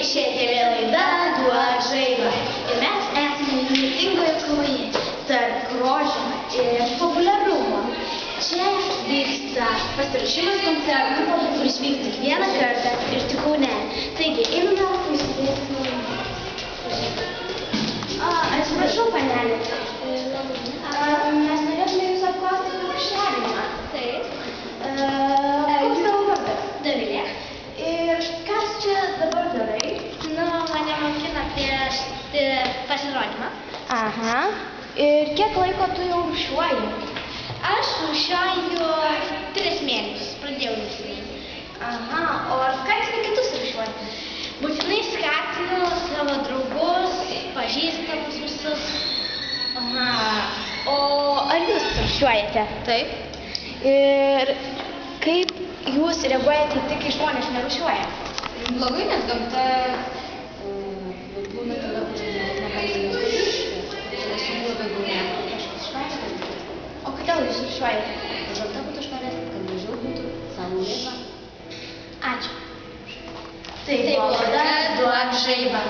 Čia TV laida Duok žaibą. Ir mes esame ypatingoje kovoje tarp grožio ir populiarumo. Čia vyksta pasiruošimas koncertui, kuris vyks tik vieną kartą ir tik Kaune. Taigi, einame klausytis. Atsiprašau, panelė. Mes norėtume jūs apklausti apie rūšiavimą. Taip. Koks tavo vardas? Dovilė. Ir kas čia dabar darai? Mane mokina prieš pasirodymą. Aha. Ir kiek laiko tu jau rūšiuoji? Aš rūšiuoju 3 mėnesius, pradėjau neseniai. Aha. O ar skatini kitus rūšiuoti? Būtinai skatinu savo draugus, pažįstamus visus. Aha. O ar jūs rūšiuojate? Taip. Ir kaip jūs reaguojate į tai, kai žmonės nerūšiuoja? Blogai, nes gamta būna tada, kur negali O kodėl jūs rūšiuojate? Gamta būtų švaresnė, kad mažiau būtų saulėta. Ačiū. Tai buvo laida Duok žaibą.